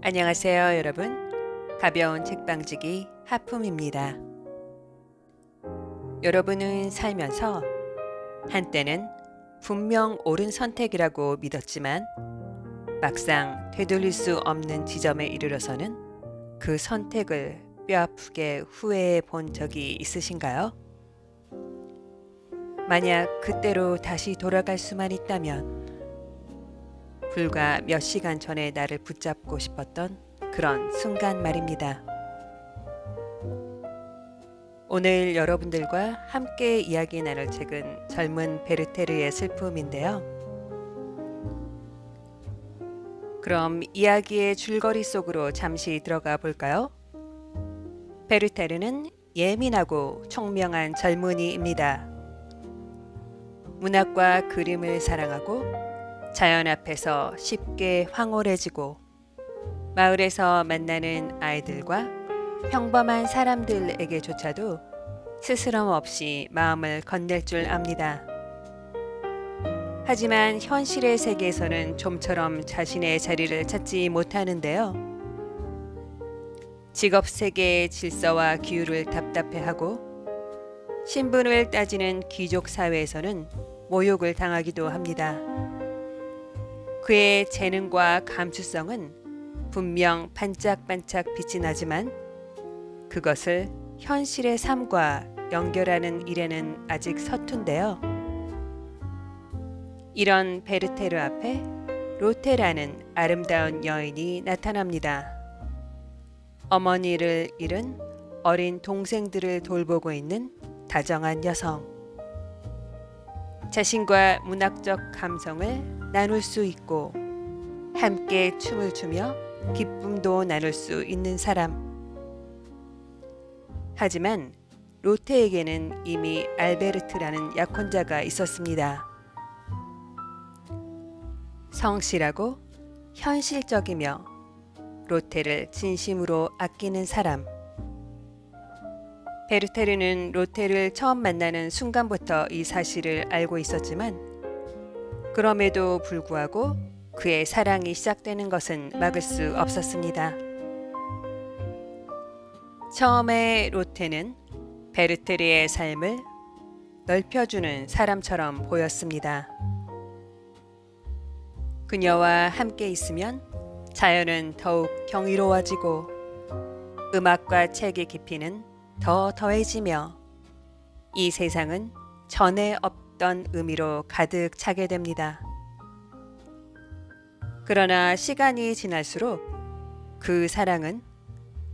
안녕하세요, 여러분. 가벼운 책방지기 하품입니다. 여러분은 살면서 한때는 분명 옳은 선택이라고 믿었지만 막상 되돌릴 수 없는 지점에 이르러서는 그 선택을 뼈아프게 후회해 본 적이 있으신가요? 만약 그때로 다시 돌아갈 수만 있다면 불과 몇 시간 전에 나를 붙잡고 싶었던 그런 순간 말입니다. 오늘 여러분들과 함께 이야기 나눌 책은 젊은 베르테르의 슬픔인데요. 그럼 이야기의 줄거리 속으로 잠시 들어가 볼까요? 베르테르는 예민하고 총명한 젊은이입니다. 문학과 그림을 사랑하고 자연 앞에서 쉽게 황홀해지고 마을에서 만나는 아이들과 평범한 사람들에게조차도 스스럼 없이 마음을 건넬 줄 압니다. 하지만 현실의 세계에서는 좀처럼 자신의 자리를 찾지 못하는데요. 직업 세계의 질서와 기율을 답답해하고 신분을 따지는 귀족 사회에서는 모욕을 당하기도 합니다. 그의 재능과 감수성은 분명 반짝반짝 빛이 나지만 그것을 현실의 삶과 연결하는 일에는 아직 서툰데요. 이런 베르테르 앞에 로테라는 아름다운 여인이 나타납니다. 어머니를 잃은 어린 동생들을 돌보고 있는 다정한 여성. 자신과 문학적 감성을 나눌 수 있고 함께 춤을 추며 기쁨도 나눌 수 있는 사람. 하지만 로테에게는 이미 알베르트라는 약혼자가 있었습니다. 성실하고 현실적이며 로테를 진심으로 아끼는 사람. 베르테르는 로테를 처음 만나는 순간부터 이 사실을 알고 있었지만 그럼에도 불구하고 그의 사랑이 시작되는 것은 막을 수 없었습니다. 처음에 로테는 베르테르의 삶을 넓혀주는 사람처럼 보였습니다. 그녀와 함께 있으면 자연은 더욱 경이로워지고 음악과 책의 깊이는 더 더해지며 이 세상은 전에 없던 의미로 가득 차게 됩니다. 그러나 시간이 지날수록 그 사랑은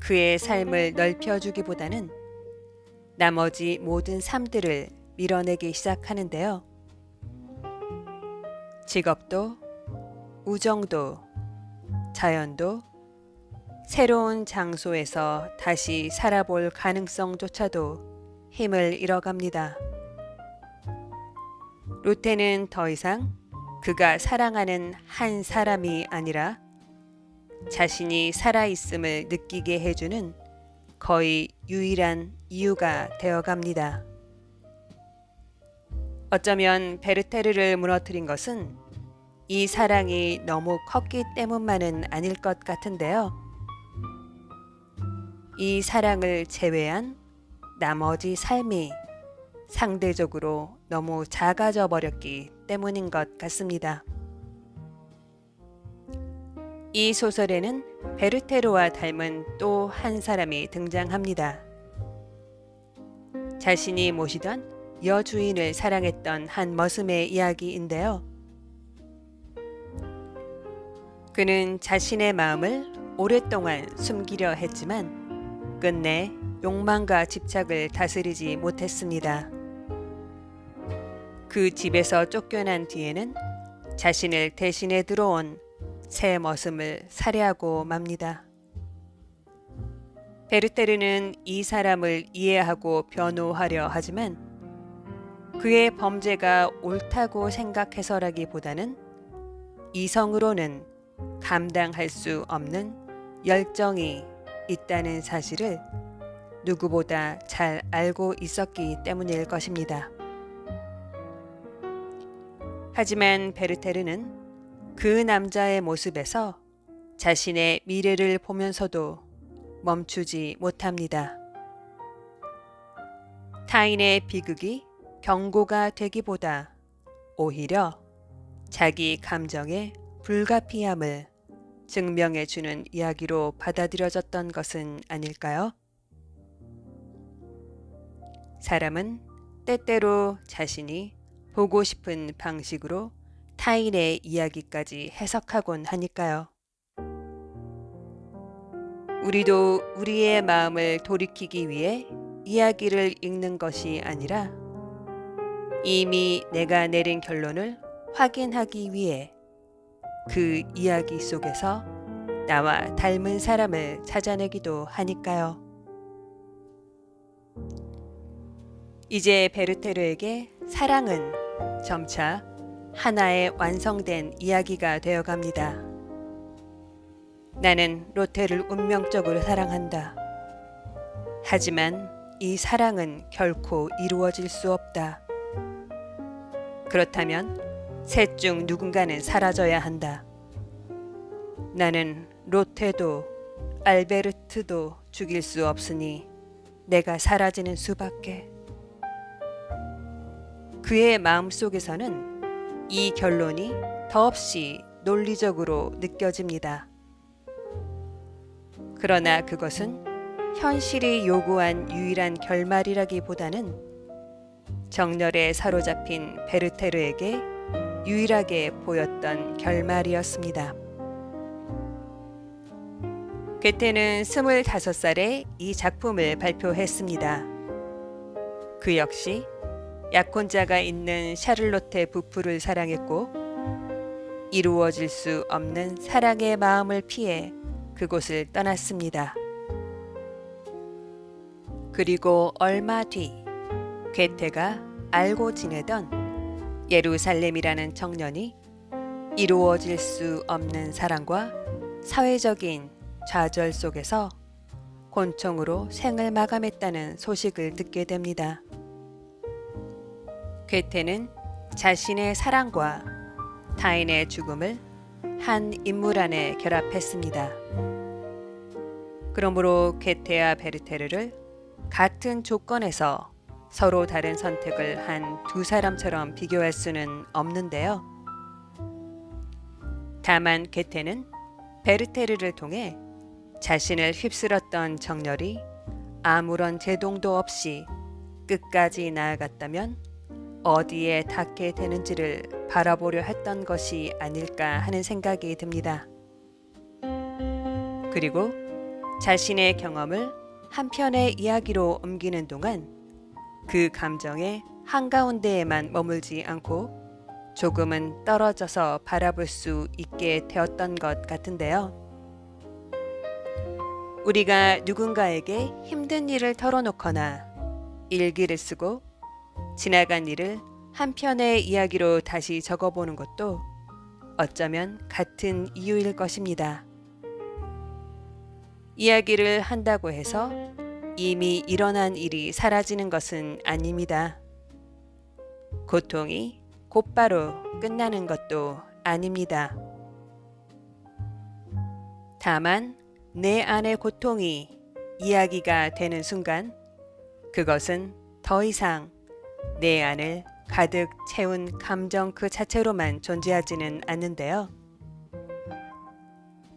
그의 삶을 넓혀주기보다는 나머지 모든 삶들을 밀어내기 시작하는데요. 직업도, 우정도, 자연도, 새로운 장소에서 다시 살아볼 가능성조차도 힘을 잃어갑니다. 로테는 더 이상 그가 사랑하는 한 사람이 아니라 자신이 살아있음을 느끼게 해주는 거의 유일한 이유가 되어갑니다. 어쩌면 베르테르를 무너뜨린 것은 이 사랑이 너무 컸기 때문만은 아닐 것 같은데요. 이 사랑을 제외한 나머지 삶이 상대적으로 너무 작아져 버렸기 때문인 것 같습니다. 이 소설에는 베르테르와 닮은 또 한 사람이 등장합니다. 자신이 모시던 여주인을 사랑했던 한 머슴의 이야기인데요. 그는 자신의 마음을 오랫동안 숨기려 했지만 끝내 욕망과 집착을 다스리지 못했습니다. 그 집에서 쫓겨난 뒤에는 자신을 대신해 들어온 새 머슴을 살해하고 맙니다. 베르테르는 이 사람을 이해하고 변호하려 하지만 그의 범죄가 옳다고 생각해서라기보다는 이성으로는 감당할 수 없는 열정이 있다는 사실을 누구보다 잘 알고 있었기 때문일 것입니다. 하지만 베르테르는 그 남자의 모습에서 자신의 미래를 보면서도 멈추지 못합니다. 타인의 비극이 경고가 되기보다 오히려 자기 감정의 불가피함을 증명해주는 이야기로 받아들여졌던 것은 아닐까요? 사람은 때때로 자신이 보고 싶은 방식으로 타인의 이야기까지 해석하곤 하니까요. 우리도 우리의 마음을 돌이키기 위해 이야기를 읽는 것이 아니라 이미 내가 내린 결론을 확인하기 위해 그 이야기 속에서 나와 닮은 사람을 찾아내기도 하니까요. 이제 베르테르에게 사랑은 점차 하나의 완성된 이야기가 되어갑니다. 나는 로테를 운명적으로 사랑한다. 하지만 이 사랑은 결코 이루어질 수 없다. 그렇다면 셋 중 누군가는 사라져야 한다. 나는 로테도 알베르트도 죽일 수 없으니 내가 사라지는 수밖에. 그의 마음속에서는 이 결론이 더없이 논리적으로 느껴집니다. 그러나 그것은 현실이 요구한 유일한 결말이라기보다는 정열에 사로잡힌 베르테르에게 유일하게 보였던 결말이었습니다. 괴테는 25살에 이 작품을 발표했습니다. 그 역시 약혼자가 있는 샤를로테 부프를 사랑했고 이루어질 수 없는 사랑의 마음을 피해 그곳을 떠났습니다. 그리고 얼마 뒤 괴테가 알고 지내던 예루살렘이라는 청년이 이루어질 수 없는 사랑과 사회적인 좌절 속에서 곤충으로 생을 마감했다는 소식을 듣게 됩니다. 괴테는 자신의 사랑과 타인의 죽음을 한 인물 안에 결합했습니다. 그러므로 괴테와 베르테르를 같은 조건에서 서로 다른 선택을 한 두 사람처럼 비교할 수는 없는데요. 다만 괴테는 베르테르를 통해 자신을 휩쓸었던 정열이 아무런 제동도 없이 끝까지 나아갔다면 어디에 닿게 되는지를 바라보려 했던 것이 아닐까 하는 생각이 듭니다. 그리고 자신의 경험을 한편의 이야기로 옮기는 동안 그 감정의 한가운데에만 머물지 않고 조금은 떨어져서 바라볼 수 있게 되었던 것 같은데요. 우리가 누군가에게 힘든 일을 털어놓거나 일기를 쓰고 지나간 일을 한편의 이야기로 다시 적어보는 것도 어쩌면 같은 이유일 것입니다. 이야기를 한다고 해서 이미 일어난 일이 사라지는 것은 아닙니다. 고통이 곧바로 끝나는 것도 아닙니다. 다만 내 안의 고통이 이야기가 되는 순간 그것은 더 이상 내 안을 가득 채운 감정 그 자체로만 존재하지는 않는데요.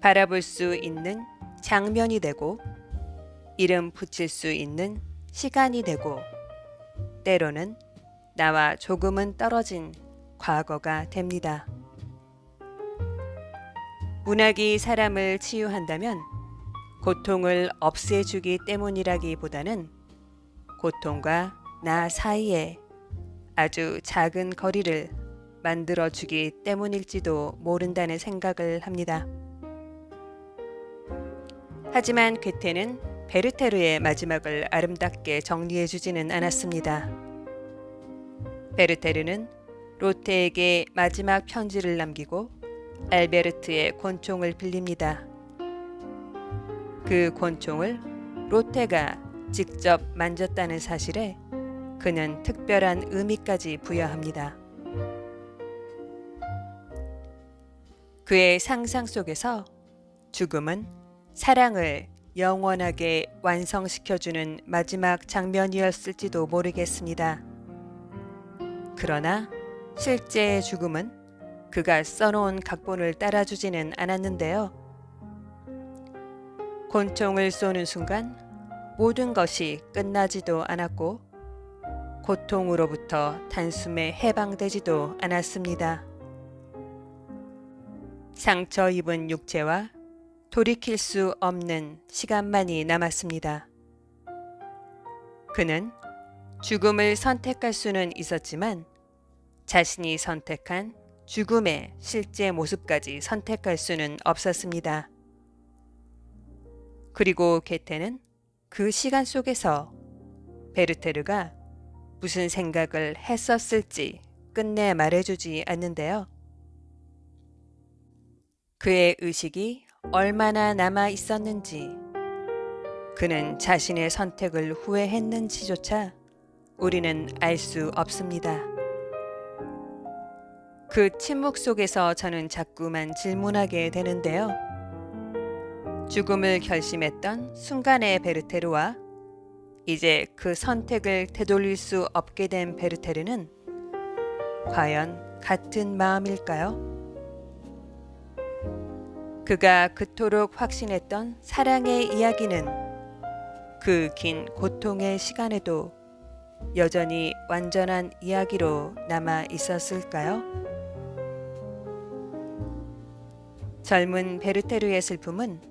바라볼 수 있는 장면이 되고 이름 붙일 수 있는 시간이 되고 때로는 나와 조금은 떨어진 과거가 됩니다. 문학이 사람을 치유한다면 고통을 없애주기 때문이라기보다는 고통과 나 사이에 아주 작은 거리를 만들어주기 때문일지도 모른다는 생각을 합니다. 하지만 괴테는 베르테르의 마지막을 아름답게 정리해주지는 않았습니다. 베르테르는 로테에게 마지막 편지를 남기고 알베르트의 권총을 빌립니다. 그 권총을 로테가 직접 만졌다는 사실에 그는 특별한 의미까지 부여합니다. 그의 상상 속에서 죽음은 사랑을 영원하게 완성시켜주는 마지막 장면이었을지도 모르겠습니다. 그러나 실제의 죽음은 그가 써놓은 각본을 따라주지는 않았는데요. 권총을 쏘는 순간 모든 것이 끝나지도 않았고 고통으로부터 단숨에 해방되지도 않았습니다. 상처 입은 육체와 돌이킬 수 없는 시간만이 남았습니다. 그는 죽음을 선택할 수는 있었지만 자신이 선택한 죽음의 실제 모습까지 선택할 수는 없었습니다. 그리고 게테는 그 시간 속에서 베르테르가 무슨 생각을 했었을지 끝내 말해주지 않는데요. 그의 의식이 얼마나 남아 있었는지, 그는 자신의 선택을 후회했는지조차 우리는 알 수 없습니다. 그 침묵 속에서 저는 자꾸만 질문하게 되는데요. 죽음을 결심했던 순간의 베르테르와 이제 그 선택을 되돌릴 수 없게 된 베르테르는 과연 같은 마음일까요? 그가 그토록 확신했던 사랑의 이야기는 그 긴 고통의 시간에도 여전히 완전한 이야기로 남아 있었을까요? 젊은 베르테르의 슬픔은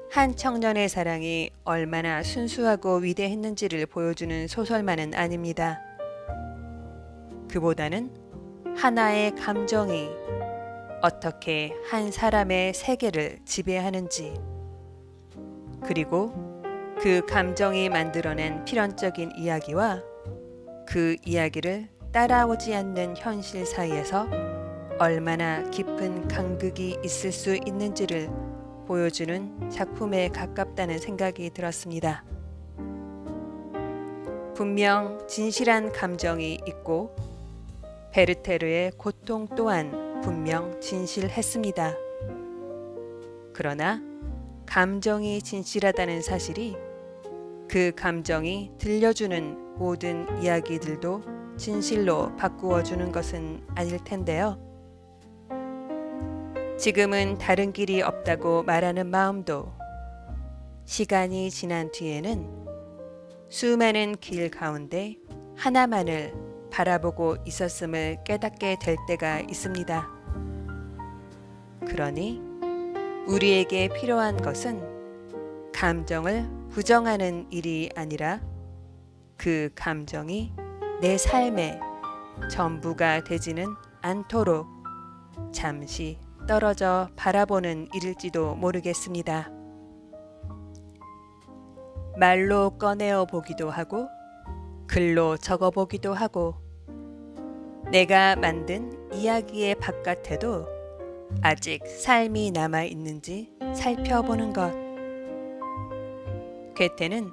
한 청년의 사랑이 얼마나 순수하고 위대했는지를 보여주는 소설만은 아닙니다. 그보다는 하나의 감정이 어떻게 한 사람의 세계를 지배하는지, 그리고 그 감정이 만들어낸 필연적인 이야기와 그 이야기를 따라오지 않는 현실 사이에서 얼마나 깊은 간극이 있을 수 있는지를 보여주는 작품에 가깝다는 생각이 들었습니다. 분명 진실한 감정이 있고 베르테르의 고통 또한 분명 진실했습니다. 그러나 감정이 진실하다는 사실이 그 감정이 들려주는 모든 이야기들도 진실로 바꾸어주는 것은 아닐 텐데요. 지금은 다른 길이 없다고 말하는 마음도 시간이 지난 뒤에는 수많은 길 가운데 하나만을 바라보고 있었음을 깨닫게 될 때가 있습니다. 그러니 우리에게 필요한 것은 감정을 부정하는 일이 아니라 그 감정이 내 삶의 전부가 되지는 않도록 잠시 떨어져 바라보는 일일지도 모르겠습니다. 말로 꺼내어 보기도 하고 글로 적어 보기도 하고 내가 만든 이야기의 바깥에도 아직 삶이 남아 있는지 살펴보는 것. 괴테는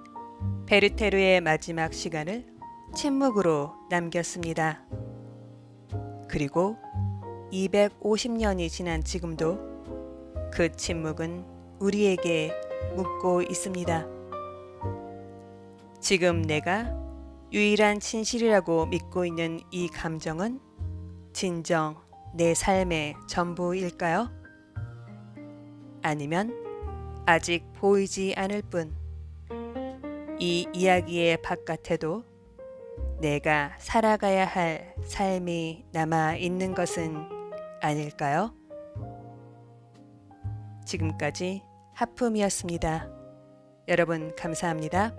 베르테르의 마지막 시간을 침묵으로 남겼습니다. 그리고 250년이 지난 지금도 그 침묵은 우리에게 묻고 있습니다. 지금 내가 유일한 진실이라고 믿고 있는 이 감정은 진정 내 삶의 전부일까요? 아니면 아직 보이지 않을 뿐 이 이야기의 바깥에도 내가 살아가야 할 삶이 남아 있는 것은 아닐까요? 지금까지 하품이었습니다. 여러분 감사합니다.